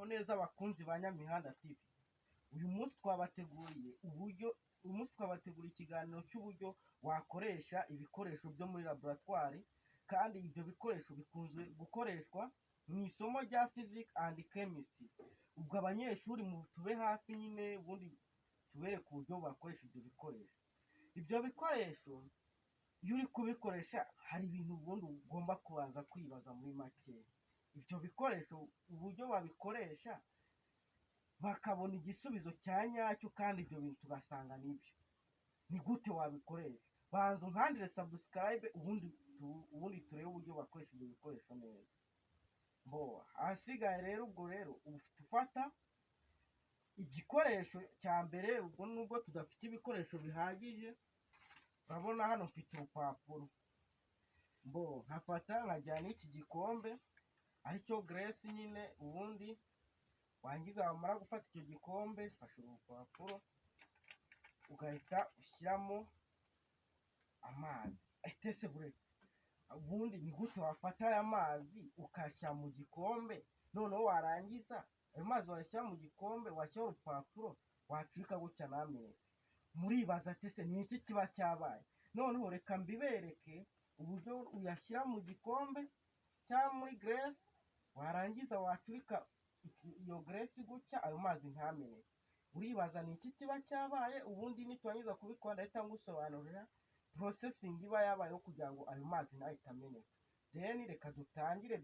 Muraho neza abakunzi ba Nyamihanda TV. Uyu munsi twabateguriye ikiganiro cy'uburyo wakoresha ibikoresho byo muri laboratoire, kandi ibyo bikoresho bikunze gukoreshwa mu isomo rya physics and chemistry. Ubwo abanyeshuri tube hafi nyine ubundi tubereke uburyo bakoresha ibyo bikoresho. Ibyo bikoresho iyo uri kubikoresha hari ibintu ubundi ugomba kubanza kwibaza muri make. Ibyo bikoresho uburyo babikoresha bakabona igisubizo cya nyacyo, kandi ibyo bintu tugasanga nibyo. Ni gute wabikoresha? Banza unkandire subscribe ubundi turebe uburyo bakoresha ibyo bikoresho neza. Ahasigaye rero ubwo rero ufata igikoresho cya mbere. Ubwo nubwo tudafite ibikoresho bihagije, urabona hano mfite urupapuro. Nkafata nkajyana iki gikombe aricyo Grace nyine. Ubundi wangiza wamara gufata icyo gikombe, fasha urupapuro ugahita ushyiramo amazi. Etese buretse, ubundi ni gute wafata aya mazi ukashyira mu gikombe, noneho warangiza ayo mazi wayashyira mu gikombe, washyiraho urupapuro, wacurika gutya nameneke. Muribaza tese ni iki kiba cyabaye? Noneho reka mbibereke uburyo uyashyira mu gikombe cyangwa muri Grace, warangiza wacurika iyo Grace gutya, ayo mazi ntameneke. Uribaza ni iki kiba cyabaye? Ubundi niturangiza kubikora ndahita ngusobanurira processing iba yabayeho kugira ngo ayo mazi ntahita ameneka. Then reka dutangire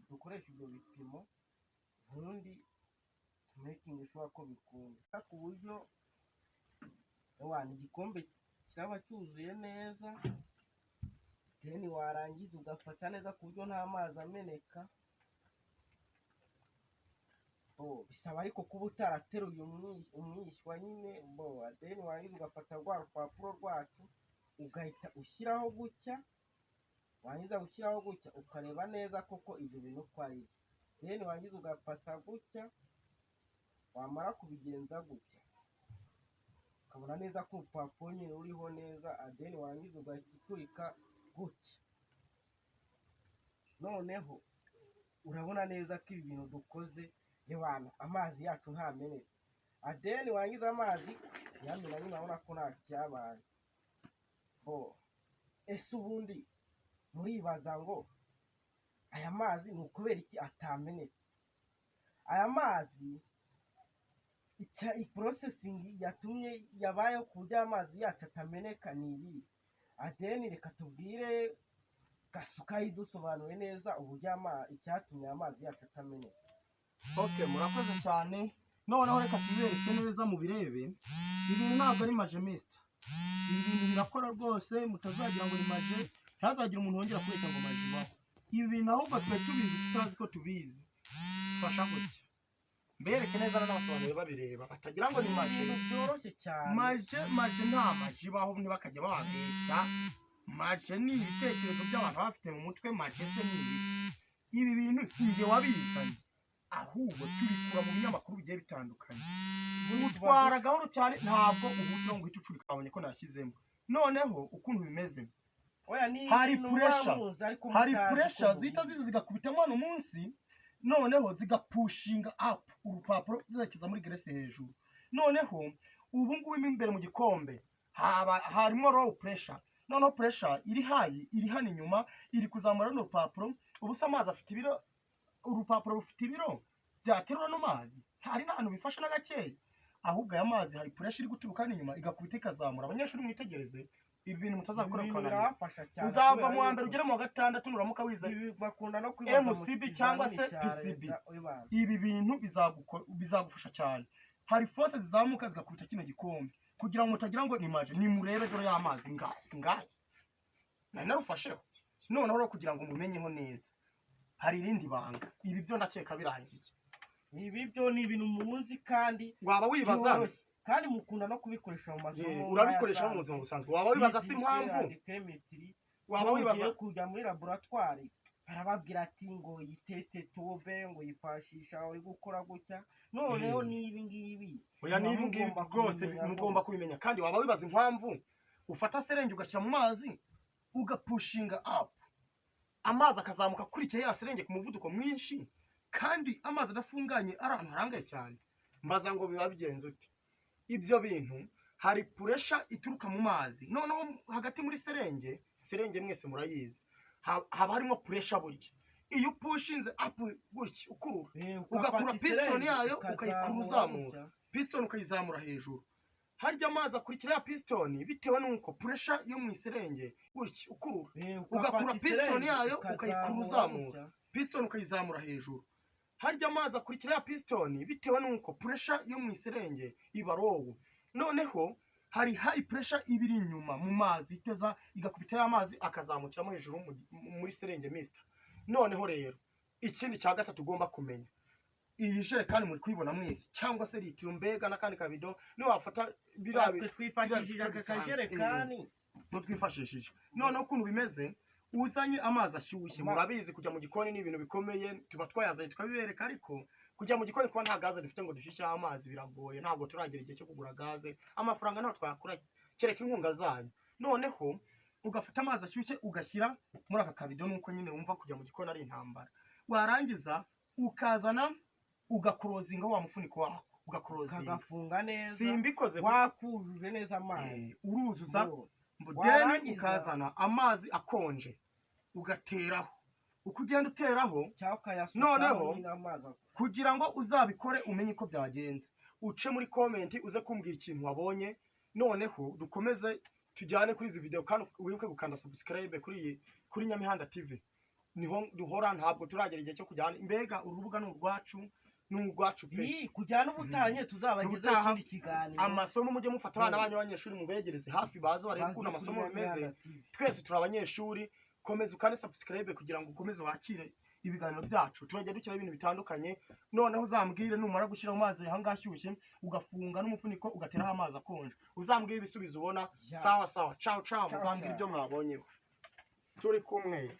dukoreshe ibyo bipimo, ubundi making sure ko bikunda ku buryo igikombe kiraba cyuzuye neza. Then warangiza ugafata neza ku buryo nta mazi ameneka. Bisaba ariko kuba utarateruye umwishywa nyine. Then warangiza ugafata rwa rupapuro rwacu ugahita ushyiraho gutya. Warangiza gushyiraho gutya ukareba neza koko ibyo bintu uko ari. Then warangiza ugafata gutya, wamara kubigenza gutya ukabona neza ko urupapuro nyine ruriho neza. Then warangiza ugahita uturika gutya. Noneho urabona neza ko ibi bintu dukoze yewana amazi yacu ntamenetse. Then warangiza amazi yamena nyine, urabona ko nta cyabaye. Ese ubundi muribaza ngo aya mazi ni ukubera iki atamenetse? Aya mazi processing yatumye yabayeho ku buryo amazi yacu atameneka ni ibi. Then reka tubwire Gasuka yidusobanuye neza uburyo icyatumye amazi yacu atameneka. Murakoze cyane. Noneho reka tubereke neza mu birebe. Ibintu ntabwo ari maje mister. Ibi bintu birakora rwose, mutazagira ngo ni maje, ntazagira umuntu wongera kubeshya ngo maje baho. Ibi bintu ahubwo twe tubizi tutazi ko tubizi. Fasha gutya mbereke neza n'abasobanuro babireba, batagira ngo ni maje. Ibintu byoroshye cyane. Maje nta maje baho, ntibakajya bababeshya. Maje ni ibitekerezo by'abantu bafite mu mutwe. Maje se ni ibi bintu sinjye wabizanye, ahubwo tubikura mu binyamakuru bigiye bitandukanye. Utwara gahoro cyane, ntabwo uburyo ngo uhite ucurika abonye ko nashyizemo. Noneho ukuntu bimeze, hari pressure zihita zigakubitamo hano munsi, noneho zigapushinga up urupapuro zerekeza muri Grace hejuru. Noneho ubu ngubu imbere mu gikombe harimo low pressure. Noneho pressure iri high iri hano inyuma, iri kuzamura n'urupapuro. Ubusa amazi afite ibiro, urupapuro rufite ibiro byaterura no mazi, hari n'ahantu bifasha na gakeya. Ahubwo aya mazi hari pressure iri guturuka inyuma igakubita ikazamura. Abanyeshuri mwitegereze ibi bintu mutazakora ukabona uzava mu wa mbere ugere mu wa gatandatu nuramuka wize MCB cyangwa se PCB. Ibi bintu bizagufasha cyane. Hari force zizamuka zigakubita kino gikombe kugira ngo mutagira ngo ni maje. Ni murebe dore y'amazi ngaye nari narufasheho. Noneho rero kugira ngo mumenyeho neza, hari irindi banga. Ibi byo ndakeka birangiye. Ibi byo ni ibintu muzi kandi waba wibaza, kandi mukunda no kubikoresha mu masomo. Urabikoresha mu buzima busanzwe. Waba wibaza si impamvu, waba wibaza kujya muri laboratoire barababwira ati ngo yitete tobe, ngo yifashisha uri gukora gutya. Noneho ni ibi ngibi. Oya ni ibi ngibi rwose mugomba kubimenya. Kandi waba wibaza impamvu ufata serenge ugashyira mu mazi ugapushinga up, amazi akazamuka kuri cyo ya serenge ku muvuduko mwinshi. kandi amazi adafunganye ari ahantu harangaye cyane. Mbaza ngo biba bigenze ute? Ibyo bintu hari puresha ituruka mu mazi, noneho hagati muri serenge mwese murayizi, haba harimo puresha burya. Iyo upushinze up gutya ukurura, ugakura piston yayo ukayikura uzamura, piston ukayizamura hejuru, harya amazi akurikira ya piston bitewe n'uko puresha yo mu iserenge gutya ukurura, ugakura piston yayo ukayikura uzamura, piston ukayizamura hejuru, harya amazi akurikira ya piston bitewe n'uko puresha yo mu iserenge iba low. Noneho hari high pressure ibiri inyuma mu mazi iteza igakubita ya mazi akazamukira hejuru muri serenge mister. Noneho rero ikindi cya gatatu tugomba kumenya, iyi jerekani muri kwibona mwese cyangwa se litiro mbega n'akandi kabido ni wafata birabe twifashishije akajerekani twifashishije. Noneho ukuntu bimeze, uzanye amazi ashyushye, murabizi kujya mu gikoni ni ibintu bikomeye, tuba twayazanye tukabibereka, ariko kujya mu gikoni kuba nta gaze dufite ngo dushyushye amazi biragoye, ntabwo turagera igihe cyo kugura gaze, amafaranga ntabwo twakura kereka inkunga zanyu. Noneho ugafata amazi ashyushye ugashyira muri aka kabido, nuko nyine wumva kujya mu gikoni ari intambara. Warangiza ukazana ugakorozinga wa mufuniko wako, ugakorozinga kagafunga neza, simbikoze wakujuje neza amazi, uruzuza mbudeni, ukazana amazi akonje ugateraho, uko ugenda uteraho. Noneho kugira ngo uzabikore umenye ko byagenze, uce muri comment uze kumbwira ikintu wabonye. Noneho dukomeze tujyane kuri izi video, kandi wibuke gukanda subscribe kuri Nyamihanda TV. Niho duhora, ntabwo turagera igihe cyo kujyana, mbega urubuga n'urwacu pe, kujyana ubutanye tuzabageze ikindi kiganiro. Amasomo mujye mufata abana banyu abanyeshuri mubegereze hafi, baze barebe ukuntu amasomo bimeze. Twese turi abanyeshuri, komeza ukane subscribe kugira ngo ukomeze wakire ibiganiro byacu. Turajya dukira ibintu bitandukanye. Noneho uzambwire numara gushyira mu mazi hangashyushye ugafunga n'umufuniko ugateraho amazi akonje, uzambwire ibisubizo ubona. Sawa sawa, ciao ciao, muzambwire ibyo mwabonyeho. Turi kumwe.